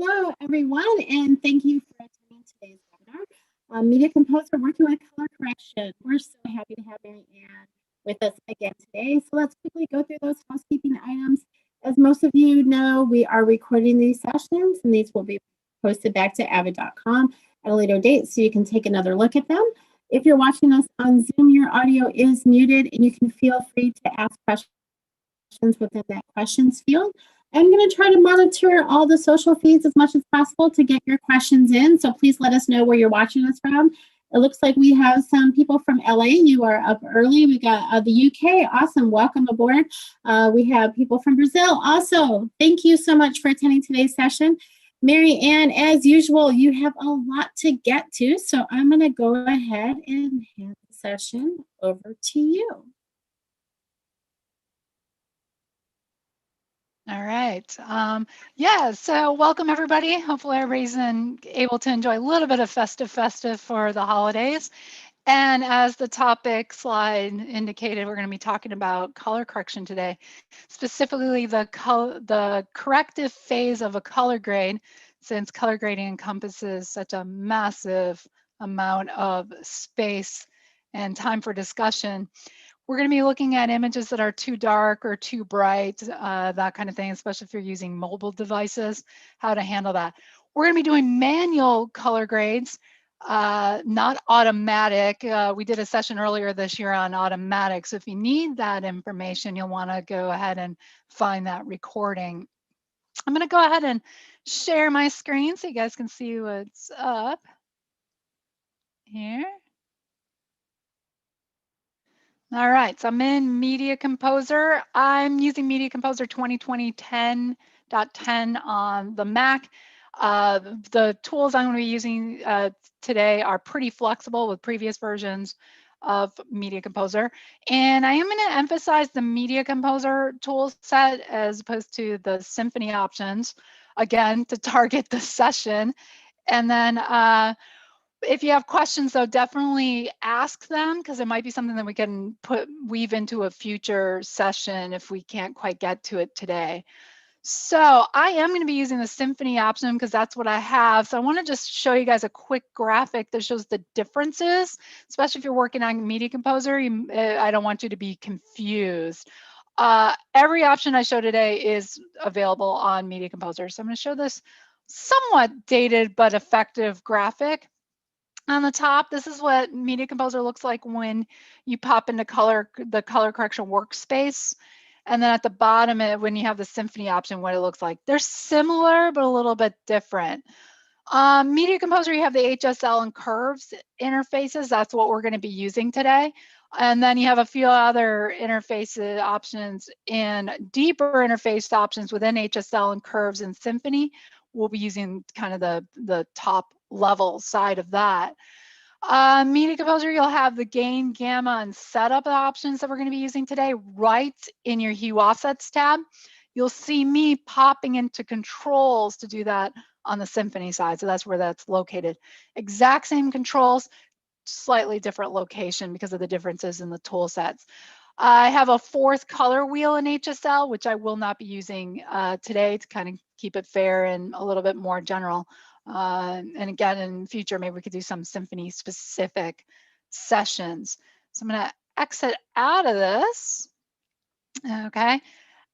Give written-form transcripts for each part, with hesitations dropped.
Hello, everyone, and thank you for attending today's webinar. Media Composer working with color correction. We're so happy to have Marianne with us again today. So let's quickly go through those housekeeping items. As most of you know, we are recording these sessions, and these will be posted back to avid.com at a later date so you can take another look at them. If you're watching us on Zoom, your audio is muted, and you can feel free to ask questions within that questions field. I'm going to try to monitor all the social feeds as much as possible to get your questions in. So please let us know where you're watching us from. It looks like we have some people from LA. You are up early. We got the UK. Awesome. Welcome aboard. We have people from Brazil also. Thank you so much for attending today's session. Marianne, as usual, you have a lot to get to. So I'm going to go ahead and hand the session over to you. All right. Yeah, so welcome everybody. Hopefully everybody's able to enjoy a little bit of festive for the holidays. And as the topic slide indicated, we're going to be talking about color correction today, specifically the corrective phase of a color grade, since color grading encompasses such a massive amount of space and time for discussion. We're going to be looking at images that are too dark or too bright, that kind of thing, especially if you're using mobile devices, how to handle that. We're going to be doing manual color grades, not automatic. We did a session earlier this year on automatic. So if you need that information, you'll want to go ahead and find that recording. I'm going to go ahead and share my screen so you guys can see what's up here. All right, so I'm in Media Composer. I'm using Media Composer 2020 10.10 on the Mac. The tools I'm going to be using today are pretty flexible with previous versions of Media Composer. And I am going to emphasize the Media Composer tool set as opposed to the Symphony options, again, to target the session. And then if you have questions, though, definitely ask them, because it might be something that we can weave into a future session if we can't quite get to it today. So I am going to be using the Symphony option because that's what I have. So I want to just show you guys a quick graphic that shows the differences, especially if you're working on Media Composer. I don't want you to be confused. Every option I show today is available on Media Composer. So I'm going to show this somewhat dated but effective graphic. On the top, this is what Media Composer looks like when you pop into the color correction workspace. And then at the bottom, when you have the Symphony option, what it looks like. They're similar, but a little bit different. Media Composer, you have the HSL and curves interfaces. That's what we're going to be using today. And then you have a few other interface options and deeper interface options within HSL and curves and Symphony. We'll be using kind of the top level side of that. Media Composer, you'll have the gain, gamma, and setup options that we're going to be using today right in your hue offsets tab. You'll see me popping into controls to do that on the Symphony side. So that's where that's located. Exact same controls, slightly different location because of the differences in the tool sets. I have a fourth color wheel in HSL, which I will not be using today to kind of keep it fair and a little bit more general. And again, in the future, maybe we could do some Symphony specific sessions. So I'm going to exit out of this. Okay.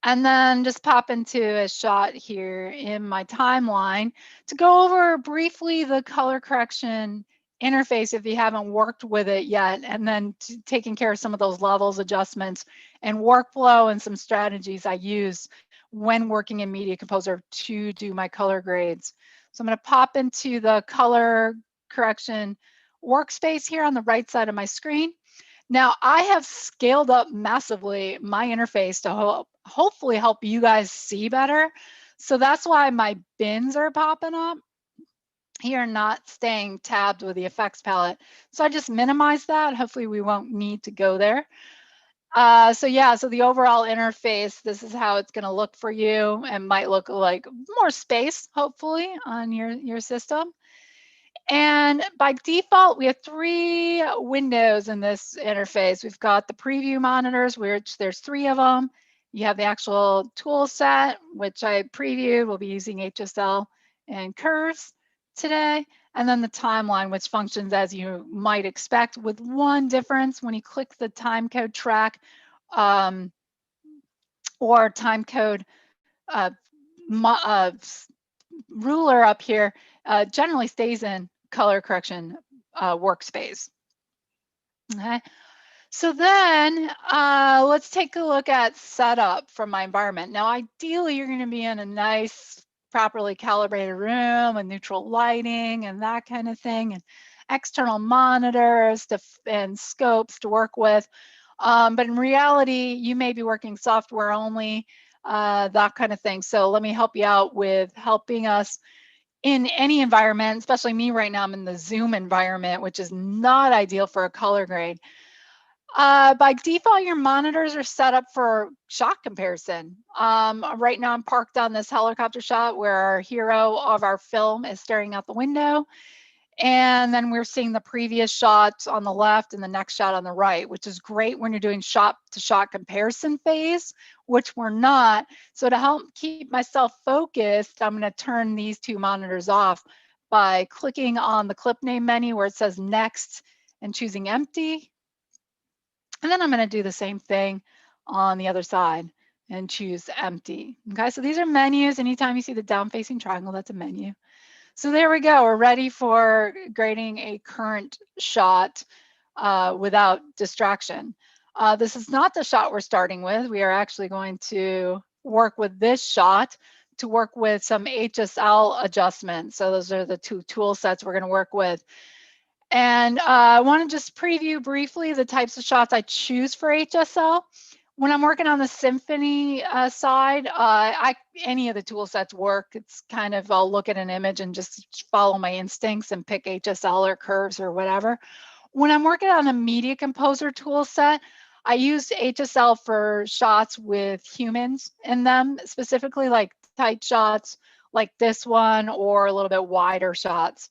And then just pop into a shot here in my timeline to go over briefly the color correction interface if you haven't worked with it yet, and then taking care of some of those levels adjustments and workflow and some strategies I use when working in Media Composer to do my color grades. So I'm going to pop into the color correction workspace here on the right side of my screen. Now I have scaled up massively my interface to hopefully help you guys see better. So that's why my bins are popping up here, not staying tabbed with the effects palette. So I just minimize that. Hopefully we won't need to go there. So yeah, so the overall interface, this is how it's going to look for you, and might look like more space, hopefully, on your system. And by default, we have 3 windows in this interface. We've got the preview monitors, which there's 3 of them. You have the actual tool set, which I previewed. We'll be using HSL and curves today. And then the timeline, which functions as you might expect, with one difference. When you click the time code track or time code ruler up here, generally stays in color correction workspace. Okay. So then let's take a look at setup from my environment. Now, ideally, you're going to be in a nice, properly calibrated room with neutral lighting and that kind of thing, and external monitors and scopes to work with. But in reality, you may be working software only, that kind of thing. So let me help you out with helping us in any environment, especially me right now. I'm in the Zoom environment, which is not ideal for a color grade. By default, your monitors are set up for shot comparison. Right now I'm parked on this helicopter shot where our hero of our film is staring out the window. And then we're seeing the previous shot on the left and the next shot on the right, which is great when you're doing shot to shot comparison phase, which we're not. So to help keep myself focused, I'm going to turn these two monitors off by clicking on the clip name menu where it says next and choosing empty. And then I'm going to do the same thing on the other side and choose empty. Okay, so these are menus. Anytime you see the down facing triangle, that's a menu. So there we go. We're ready for grading a current shot without distraction. This is not the shot we're starting with. We are actually going to work with this shot to work with some HSL adjustments. So those are the two tool sets we're going to work with. And I want to just preview briefly the types of shots I choose for HSL. When I'm working on the symphony side, any of the tool sets work. It's kind of, I'll look at an image and just follow my instincts and pick HSL or curves or whatever. When I'm working on a media composer tool set, I use HSL for shots with humans in them, specifically like tight shots like this one or a little bit wider shots.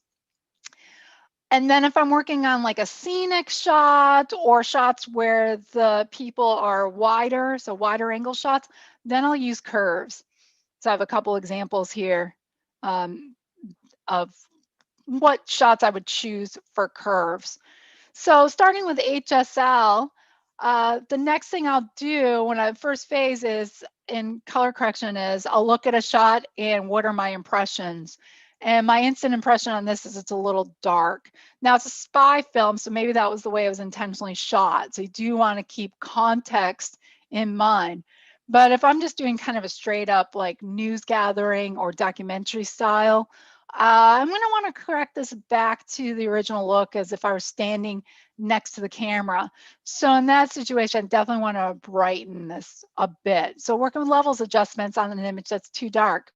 And then if I'm working on like a scenic shot or shots where the people are wider, so wider angle shots, then I'll use curves. So I have a couple examples here of what shots I would choose for curves. So starting with HSL, the next thing I'll do when I first phase is in color correction is I'll look at a shot and what are my impressions. And my instant impression on this is it's a little dark. Now it's a spy film, so maybe that was the way it was intentionally shot. So you do want to keep context in mind. But if I'm just doing kind of a straight up like news gathering or documentary style, I'm going to want to correct this back to the original look as if I were standing next to the camera. So in that situation, I definitely want to brighten this a bit. So working with levels adjustments on an image that's too dark.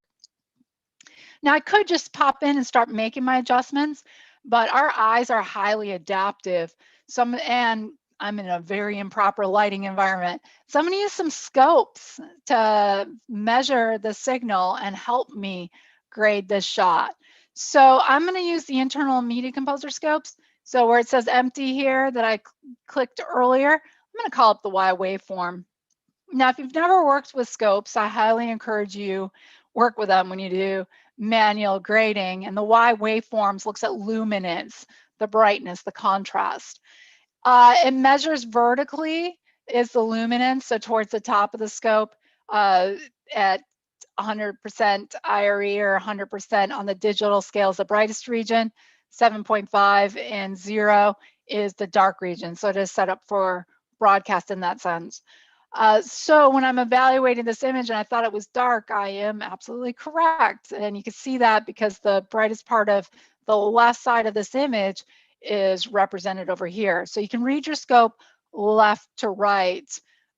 Now I could just pop in and start making my adjustments, but our eyes are highly adaptive. And I'm in a very improper lighting environment. So I'm going to use some scopes to measure the signal and help me grade this shot. So I'm going to use the internal media composer scopes. So where it says empty here that I clicked earlier, I'm going to call up the Y waveform. Now, if you've never worked with scopes, I highly encourage you work with them when you do manual grading. And the Y waveforms looks at luminance, the brightness, the contrast. It measures vertically is the luminance, so towards the top of the scope at 100% IRE or 100% on the digital scale is the brightest region, 7.5 and 0 is the dark region. So it is set up for broadcast in that sense. So when I'm evaluating this image and I thought it was dark, I am absolutely correct. And you can see that because the brightest part of the left side of this image is represented over here. So you can read your scope left to right,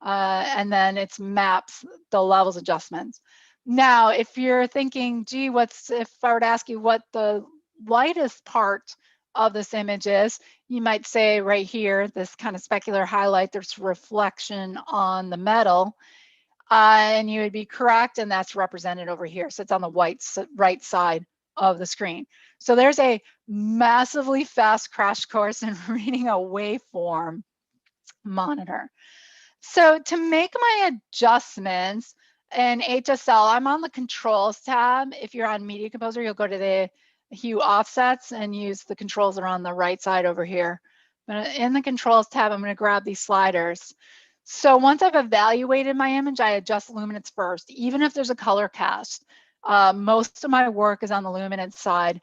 and then it maps the levels adjustments. Now, if you're thinking, gee, if I were to ask you what the lightest part of this image is, you might say right here, this kind of specular highlight, there's reflection on the metal, and you would be correct, and that's represented over here. So it's on the right side of the screen. So there's a massively fast crash course in reading a waveform monitor. So to make my adjustments, in HSL, I'm on the controls tab. If you're on Media Composer, you'll go to the hue offsets and use the controls that are on the right side over here. But in the controls tab, I'm going to grab these sliders. So once I've evaluated my image, I adjust luminance first, even if there's a color cast. Most of my work is on the luminance side.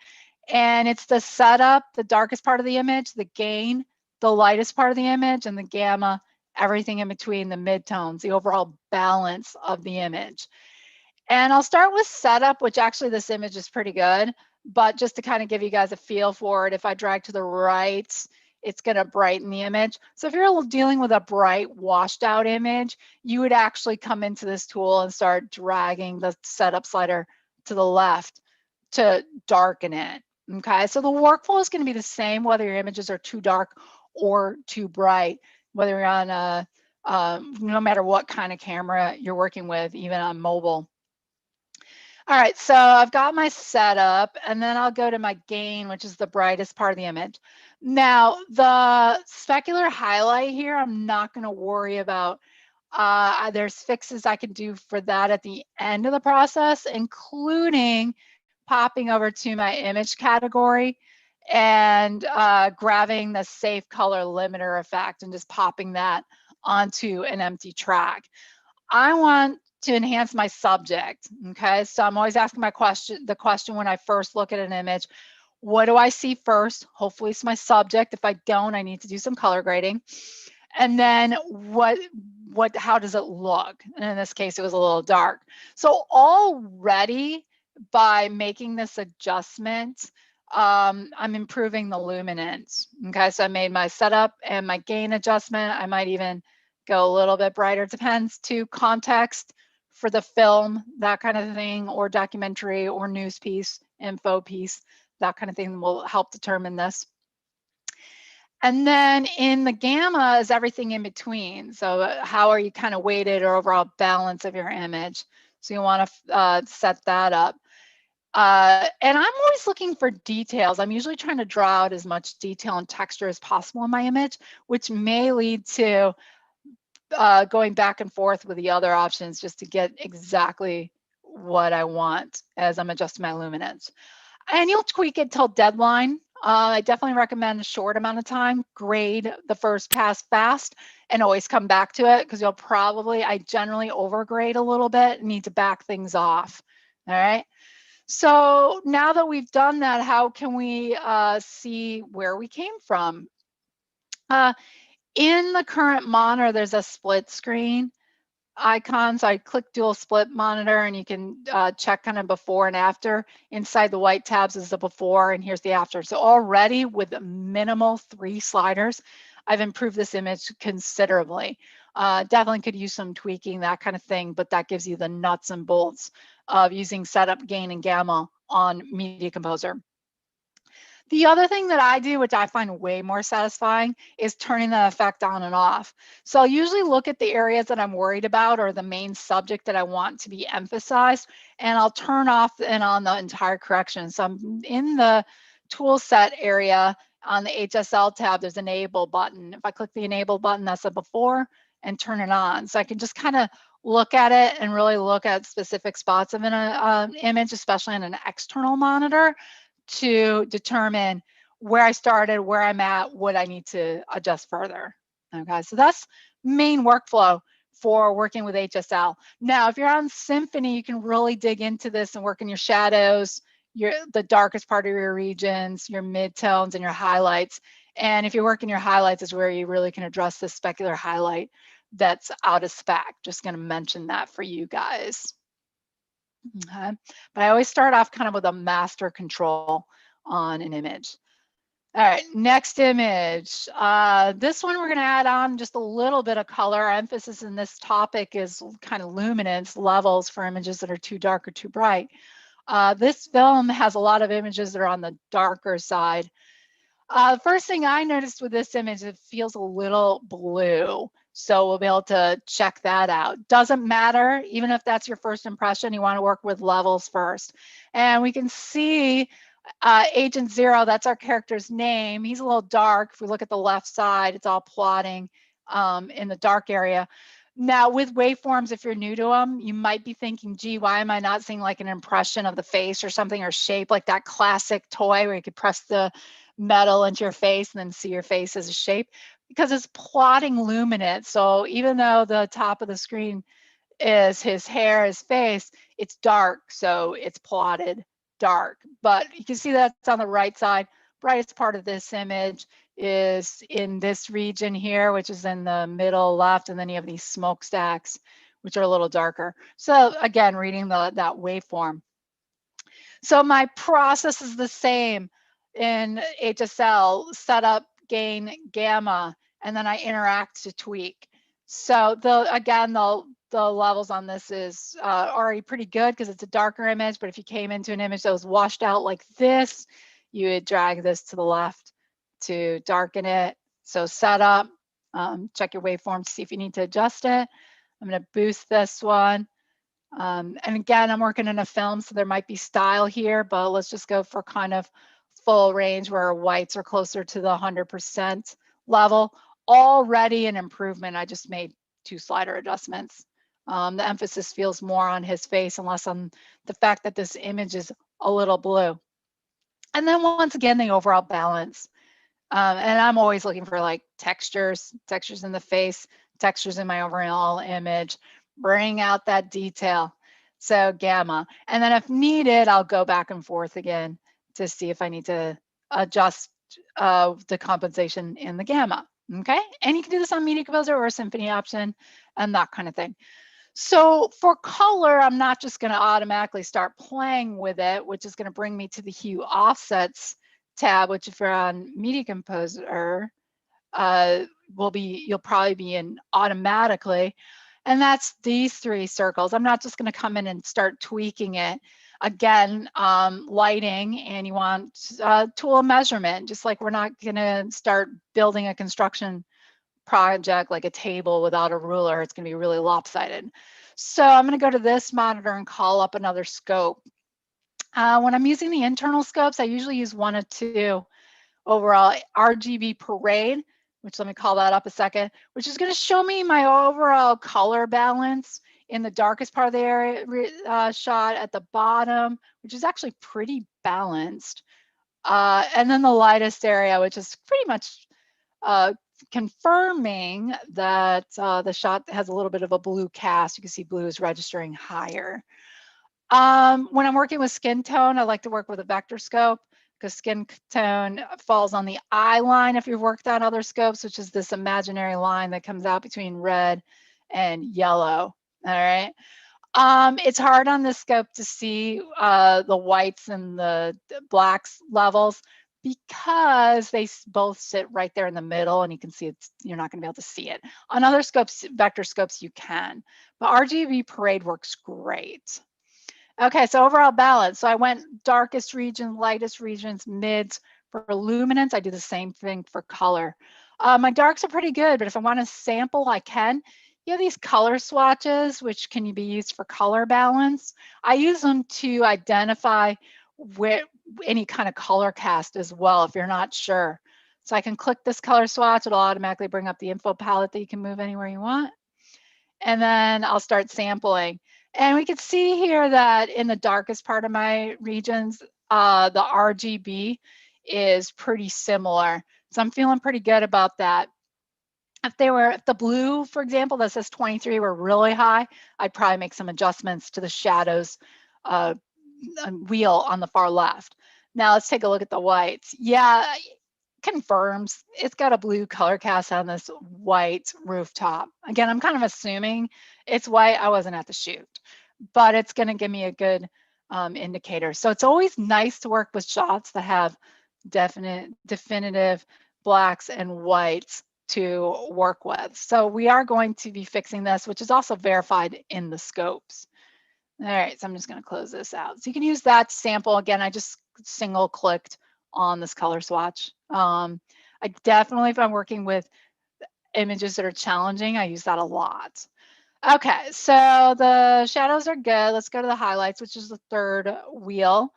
And it's the setup, the darkest part of the image, the gain, the lightest part of the image, and the gamma, everything in between, the midtones, the overall balance of the image. And I'll start with setup, which actually this image is pretty good, but just to kind of give you guys a feel for it, if I drag to the right, it's going to brighten the image. So if you're dealing with a bright washed out image, you would actually come into this tool and start dragging the setup slider to the left to darken it. Okay, so the workflow is going to be the same whether your images are too dark or too bright, whether you're on a, no matter what kind of camera you're working with, even on mobile. All right, so I've got my setup, and then I'll go to my gain, which is the brightest part of the image. Now, the specular highlight here, I'm not going to worry about. There's fixes I can do for that at the end of the process, including popping over to my image category and grabbing the safe color limiter effect and just popping that onto an empty track. I want to enhance my subject. Okay, so I'm always asking the question when I first look at an image, what do I see first? Hopefully it's my subject. If I don't, I need to do some color grading. And then how does it look? And in this case, it was a little dark. So already by making this adjustment, I'm improving the luminance. Okay, so I made my setup and my gain adjustment. I might even go a little bit brighter. It depends to context for the film, that kind of thing, or documentary or news piece, info piece, that kind of thing will help determine this. And then in the gamma is everything in between. So how are you kind of weighted or overall balance of your image? So you want to set that up. And I'm always looking for details. I'm usually trying to draw out as much detail and texture as possible in my image, which may lead to going back and forth with the other options just to get exactly what I want as I'm adjusting my luminance. And you'll tweak it till deadline. I definitely recommend a short amount of time. Grade the first pass fast and always come back to it because I generally overgrade a little bit and need to back things off. All right. So now that we've done that, how can we see where we came from? In the current monitor, there's a split screen icon. So I click dual split monitor and you can check kind of before and after. Inside the white tabs is the before and here's the after. So already with minimal 3 sliders, I've improved this image considerably. Definitely could use some tweaking, that kind of thing, but that gives you the nuts and bolts of using setup, gain, and gamma on Media Composer. The other thing that I do, which I find way more satisfying, is turning the effect on and off. So I'll usually look at the areas that I'm worried about or the main subject that I want to be emphasized, and I'll turn off and on the entire correction. So I'm in the tool set area on the HSL tab, there's an enable button. If I click the enable button, that's a before, and turn it on. So I can just kind of look at it and really look at specific spots of an image, especially on an external monitor, to determine where I started, where I'm at, what I need to adjust further. Okay, so that's main workflow for working with HSL. Now, if you're on Symphony, you can really dig into this and work in your shadows, the darkest part of your regions, your midtones, and your highlights. And if you're working your highlights is where you really can address the specular highlight that's out of spec. Just going to mention that for you guys. Okay. But I always start off kind of with a master control on an image. All right, next image. This one we're going to add on just a little bit of color. Our emphasis in this topic is kind of luminance levels for images that are too dark or too bright. This film has a lot of images that are on the darker side. First thing I noticed with this image, it feels a little blue. So we'll be able to check that out. Doesn't matter, even if that's your first impression, you want to work with levels first. And we can see Agent Zero, that's our character's name. He's a little dark. If we look at the left side, it's all plotting in the dark area. Now with waveforms, if you're new to them, you might be thinking, gee, why am I not seeing like an impression of the face or something, or shape, like that classic toy where you could press the metal into your face and then see your face as a shape? Because it's plotting luminance. So even though the top of the screen is his hair, his face, it's dark, so it's plotted dark. But you can see that's on the right side. Brightest part of this image is in this region here, which is in the middle left, and then you have these smokestacks, which are a little darker. So again, reading that waveform. So my process is the same in HSL: setup, gain, gamma, and then I interact to tweak. So the levels on this is already pretty good because it's a darker image, but if you came into an image that was washed out like this, you would drag this to the left to darken it. So setup, check your waveform to see if you need to adjust it. I'm going to boost this one. And again, I'm working in a film, so there might be style here, but let's just go for kind of full range where whites are closer to the 100% level. Already an improvement. I just made 2 slider adjustments. The emphasis feels more on his face and less on the fact that this image is a little blue. And then once again, the overall balance. And I'm always looking for like textures in the face, textures in my overall image, bring out that detail. So gamma. And then if needed, I'll go back and forth again to see if I need to adjust the compensation in the gamma. Okay, and you can do this on Media Composer or a Symphony option and that kind of thing. So for color, I'm not just going to automatically start playing with it, which is going to bring me to the hue offsets tab, which if you're on Media Composer, you'll probably be in automatically. And that's these 3 circles. I'm not just going to come in and start tweaking it. Again, lighting, and you want tool measurement, just like we're not going to start building a construction project like a table without a ruler. It's going to be really lopsided. So I'm going to go to this monitor and call up another scope. When I'm using the internal scopes, I usually use 1 or 2. Overall RGB parade, which let me call that up a second, which is going to show me my overall color balance in the darkest part of the area shot at the bottom, which is actually pretty balanced. And then the lightest area, which is pretty much confirming that the shot has a little bit of a blue cast. You can see blue is registering higher. When I'm working with skin tone, I like to work with a vector scope because skin tone falls on the eye line if you've worked on other scopes, which is this imaginary line that comes out between red and yellow. All right. It's hard on this scope to see the whites and the blacks levels because they both sit right there in the middle, and you can see you're not going to be able to see it. On other scopes, vector scopes, you can, but RGB parade works great. Okay, so overall balance. So I went darkest region, lightest regions, mids. For luminance, I do the same thing for color. My darks are pretty good, but if I want to sample, I can. You have these color swatches, which can be used for color balance. I use them to identify where any kind of color cast as well, if you're not sure. So I can click this color swatch. It'll automatically bring up the info palette that you can move anywhere you want. And then I'll start sampling. And we can see here that in the darkest part of my regions, the RGB is pretty similar. So I'm feeling pretty good about that. If the blue, for example, that says 23 were really high, I'd probably make some adjustments to the shadows wheel on the far left. Now let's take a look at the whites. Yeah, confirms it's got a blue color cast on this white rooftop. Again, I'm kind of assuming it's white. I wasn't at the shoot, but it's going to give me a good indicator. So it's always nice to work with shots that have definitive blacks and whites to work with. So we are going to be fixing this, which is also verified in the scopes. All right, so I'm just going to close this out. So you can use that sample. Again, I just single clicked on this color swatch. I definitely, if I'm working with images that are challenging, I use that a lot. Okay, so the shadows are good. Let's go to the highlights, which is the 3rd wheel.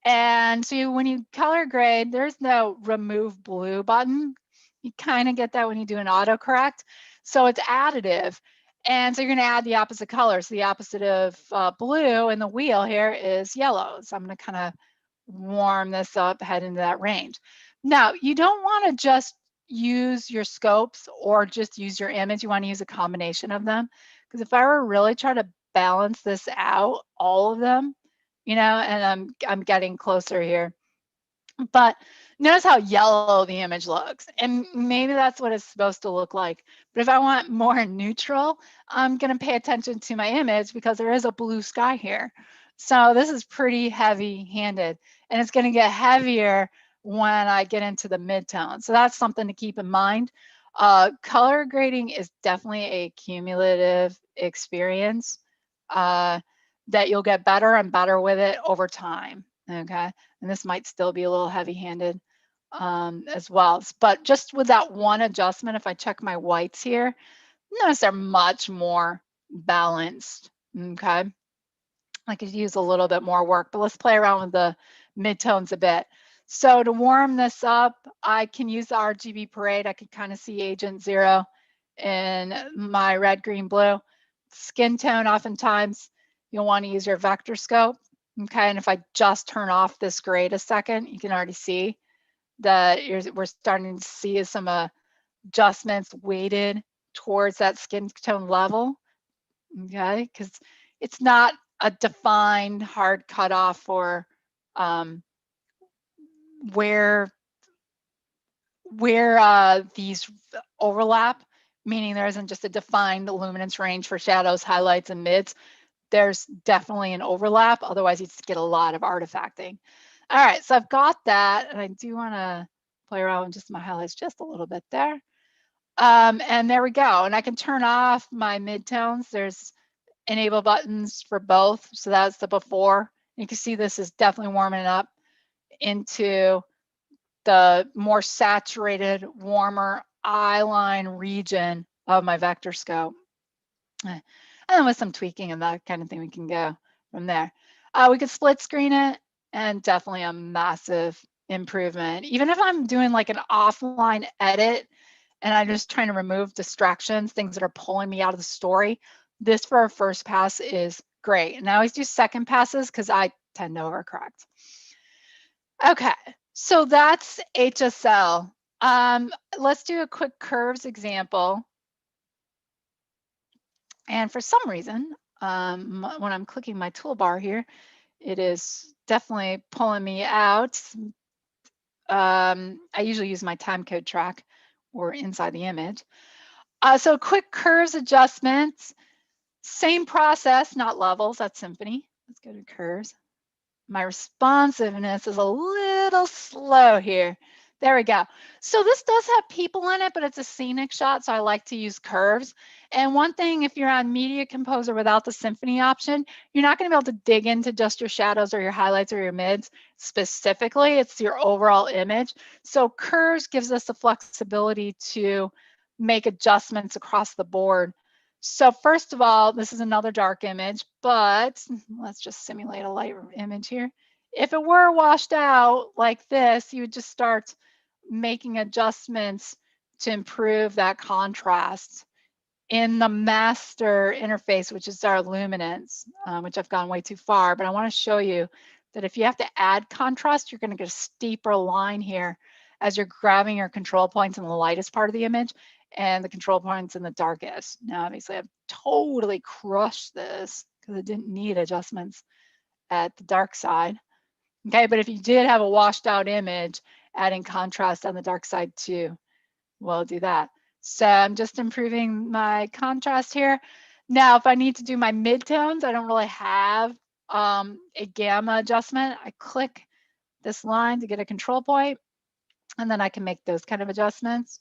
And so when you color grade, there's no remove blue button. You kind of get that when you do an autocorrect. So it's additive. And so you're going to add the opposite colors. The opposite of blue in the wheel here is yellow. So I'm going to kind of warm this up, head into that range. Now, you don't want to just use your scopes or just use your image. You want to use a combination of them. Because if I were really trying to balance this out, all of them, you know, and I'm getting closer here. But notice how yellow the image looks, and maybe that's what it's supposed to look like. But if I want more neutral, I'm going to pay attention to my image because there is a blue sky here. So this is pretty heavy-handed, and it's going to get heavier when I get into the midtone. So that's something to keep in mind. Color grading is definitely a cumulative experience that you'll get better and better with it over time. Okay, and this might still be a little heavy-handed as well. But just with that one adjustment, if I check my whites here, notice they're much more balanced. Okay, I could use a little bit more work, but let's play around with the midtones a bit. So to warm this up, I can use the RGB parade. I can kind of see Agent 0 in my red, green, blue. Skin tone, oftentimes you'll want to use your vector scope. Okay, and if I just turn off this grade a second, you can already see that we're starting to see some adjustments weighted towards that skin tone level. Okay, because it's not a defined hard cutoff for where these overlap, meaning there isn't just a defined luminance range for shadows, highlights, and mids. There's definitely an overlap, otherwise you just get a lot of artifacting. All right, so I've got that, and I do want to play around with just my highlights just a little bit there. And there we go, and I can turn off my midtones. There's enable buttons for both, so that's the before. You can see this is definitely warming up into the more saturated, warmer eyeline region of my vector scope. And then with some tweaking and that kind of thing, we can go from there. We could split screen it, and definitely a massive improvement. Even if I'm doing like an offline edit and I'm just trying to remove distractions, things that are pulling me out of the story, this for a first pass is great. And I always do second passes because I tend to overcorrect. Okay, so that's HSL. Let's do a quick curves example. And for some reason, when I'm clicking my toolbar here, it is definitely pulling me out. I usually use my time code track or inside the image. So quick curves adjustments, same process, not levels, that's Symphony. Let's go to curves. My responsiveness is a little slow here. There we go. So this does have people in it, but it's a scenic shot, so I like to use curves. And one thing, if you're on Media Composer without the Symphony option, you're not going to be able to dig into just your shadows or your highlights or your mids specifically. It's your overall image. So curves gives us the flexibility to make adjustments across the board. So first of all, this is another dark image, but let's just simulate a light image here. If it were washed out like this, you would just start making adjustments to improve that contrast in the master interface, which is our luminance, which I've gone way too far, but I want to show you that if you have to add contrast, you're going to get a steeper line here as you're grabbing your control points in the lightest part of the image and the control points in the darkest. Now, obviously, I've totally crushed this because it didn't need adjustments at the dark side. Okay, but if you did have a washed out image, adding contrast on the dark side too, we'll do that. So I'm just improving my contrast here. Now, if I need to do my midtones, I don't really have a gamma adjustment. I click this line to get a control point, and then I can make those kind of adjustments.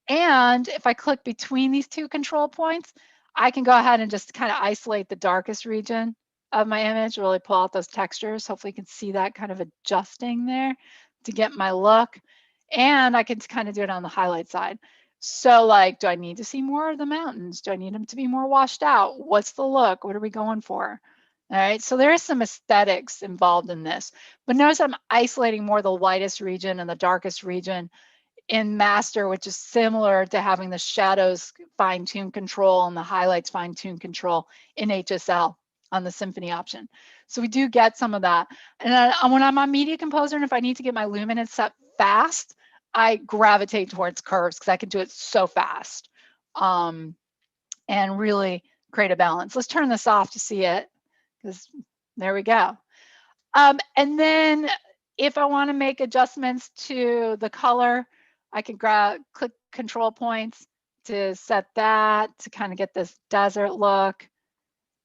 And if I click between these two control points, I can go ahead and just kind of isolate the darkest region of my image, really pull out those textures. Hopefully you can see that kind of adjusting there to get my look. And I can kind of do it on the highlight side. So like, do I need to see more of the mountains? Do I need them to be more washed out? What's the look? What are we going for? All right, so there is some aesthetics involved in this, but notice I'm isolating more the lightest region and the darkest region in master, which is similar to having the shadows fine-tune control and the highlights fine-tune control in HSL on the Symphony option. So we do get some of that. And when I'm on Media Composer, and if I need to get my luminance set fast, I gravitate towards curves because I can do it so fast and really create a balance. Let's turn this off to see it, because there we go. And then if I want to make adjustments to the color, I can click control points to set that to kind of get this desert look.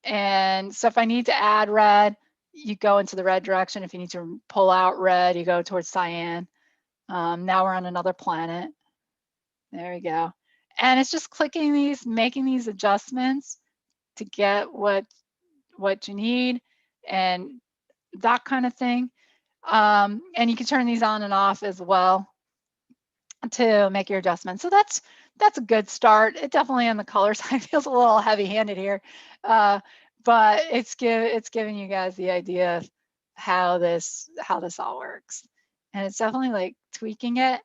And so if I need to add red, you go into the red direction. If you need to pull out red, you go towards cyan. Now we're on another planet. There we go. And it's just clicking these, making these adjustments to get what you need and that kind of thing. And you can turn these on and off as well to make your adjustments. So that's a good start. It definitely on the color side feels a little heavy-handed here, but it's giving you guys the idea of how this all works. And it's definitely like tweaking it.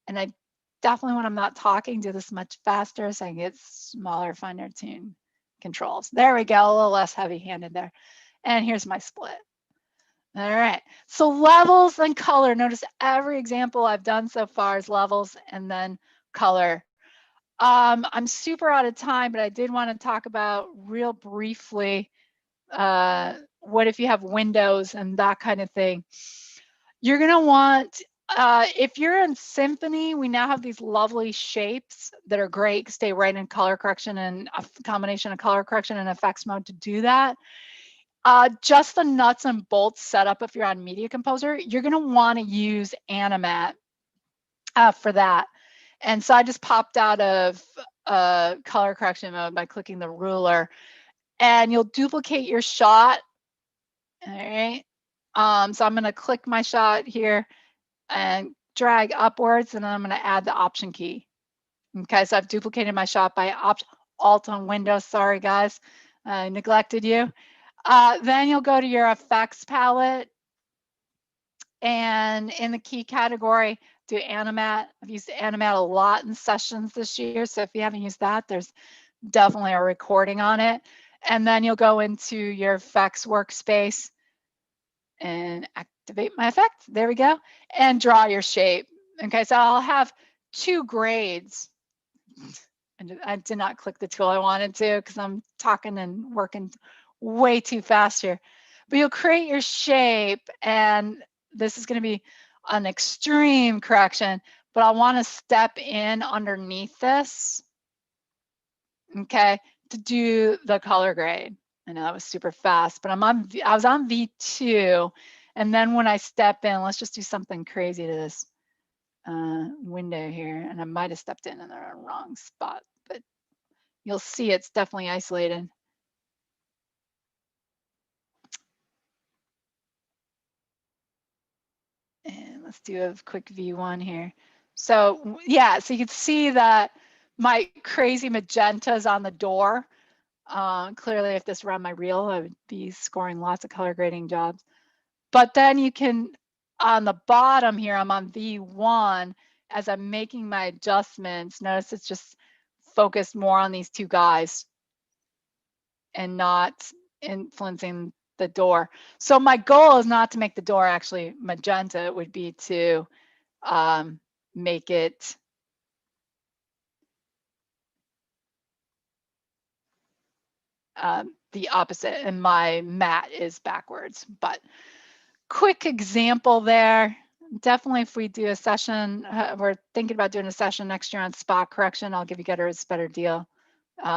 And I definitely, when I'm not talking, do this much faster so I can get smaller, finer tune controls. There we go, a little less heavy-handed there. And here's my split. All right, so levels and color. Notice every example I've done so far is levels and then color. I'm super out of time, but I did want to talk about real briefly what if you have windows and that kind of thing. You're gonna want, if you're in Symphony, we now have these lovely shapes that are great, stay right in color correction and a combination of color correction and effects mode to do that. Just the nuts and bolts setup, if you're on Media Composer, you're going to want to use Animate for that. And so I just popped out of color correction mode by clicking the ruler, and you'll duplicate your shot. All right. So I'm going to click my shot here and drag upwards, and then I'm going to add the Option key. Okay, so I've duplicated my shot by Alt on Windows. Sorry, guys, I neglected you. Then you'll go to your effects palette, and in the key category, do Animate. I've used Animate a lot in sessions this year, so if you haven't used that, there's definitely a recording on it. And then you'll go into your effects workspace and activate my effect. There we go. And draw your shape. Okay, so I'll have 2 grades. And I did not click the tool I wanted to because I'm talking and working way too fast here. But you'll create your shape, and this is going to be an extreme correction, but I want to step in underneath this, okay, to do the color grade. I know that was super fast, but I was on V2, and then when I step in, let's just do something crazy to this window here, and I might have stepped in the wrong spot, but you'll see it's definitely isolated. And let's do a quick V1 here. So yeah, so you can see that my crazy magentas on the door. Clearly, if this were on my reel, I would be scoring lots of color grading jobs. But then you can, on the bottom here, I'm on V1. As I'm making my adjustments, notice it's just focused more on these 2 guys and not influencing the door. So my goal is not to make the door actually magenta. It would be to make it the opposite, and my mat is backwards. But quick example there. Definitely, if we do a session, we're thinking about doing a session next year on spot correction. I'll give you guys a better deal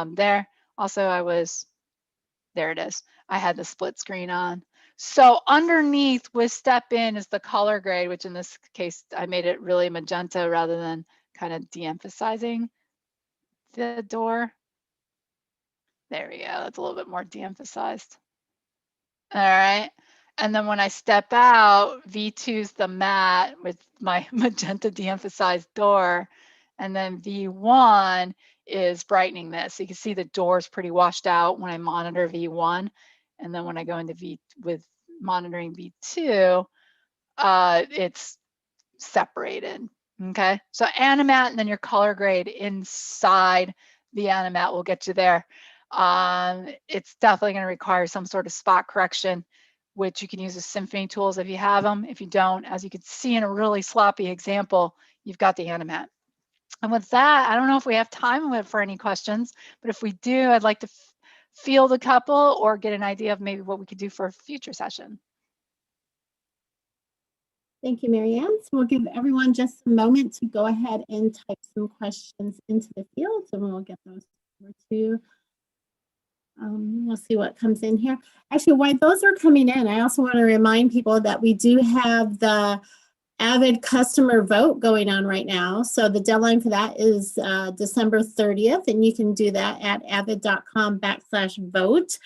there. Also, there it is. I had the split screen on. So underneath with step in is the color grade, which in this case, I made it really magenta rather than kind of de-emphasizing the door. There we go. That's a little bit more de-emphasized. All right. And then when I step out, V2 is the matte with my magenta de-emphasized door. And then V1 is brightening this. So you can see the door is pretty washed out when I monitor V1. And then when I go into with monitoring V2, it's separated. Okay, so Animat and then your color grade inside the Animat will get you there. It's definitely going to require some sort of spot correction, which you can use the Symphony tools if you have them. If you don't, as you can see in a really sloppy example, you've got the Animat. And with that, I don't know if we have time for any questions, but if we do, I'd like to field a couple or get an idea of maybe what we could do for a future session. Thank you, Marianne. So we'll give everyone just a moment to go ahead and type some questions into the field, and we'll get those over to. We'll see what comes in here. Actually, while those are coming in, I also want to remind people that we do have the Avid customer vote going on right now. So the deadline for that is December 30th, and you can do that at avid.com/vote.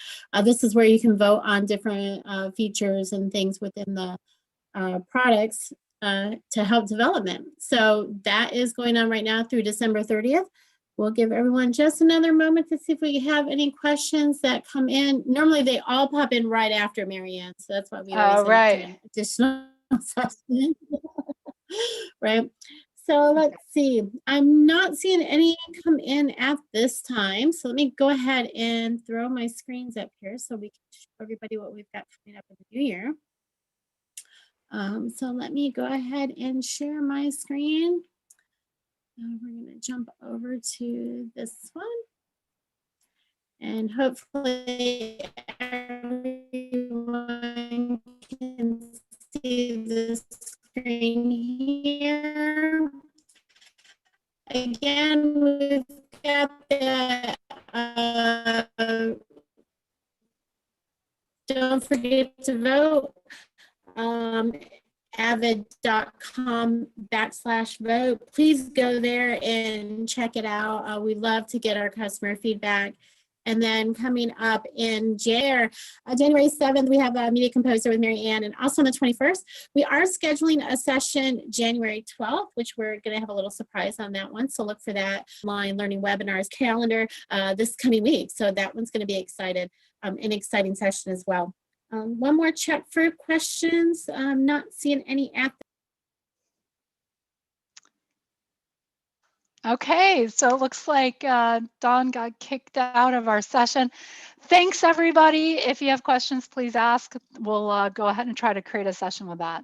This is where you can vote on different features and things within the products to help development. So that is going on right now through December 30th. We'll give everyone just another moment to see if we have any questions that come in. Normally they all pop in right after Marianne, so that's why we always Right. an additional session. Right. So let's see. I'm not seeing any come in at this time. So let me go ahead and throw my screens up here so we can show everybody what we've got coming up in the new year. So let me go ahead and share my screen. We're going to jump over to this one. And hopefully everyone can see the screen here. Again, we've got the, don't forget to vote. Avid.com/vote. Please go there and check it out. We love to get our customer feedback. And then coming up in January 7th, we have a Media Composer with Marianne. And also on the 21st, we are scheduling a session January 12th, which we're going to have a little surprise on that one. So look for that online learning webinars calendar this coming week. So that one's going to be an exciting session as well. One more check for questions. I'm not seeing any at the Okay, so it looks like Dawn got kicked out of our session. Thanks, everybody. If you have questions, please ask. We'll go ahead and try to create a session with that.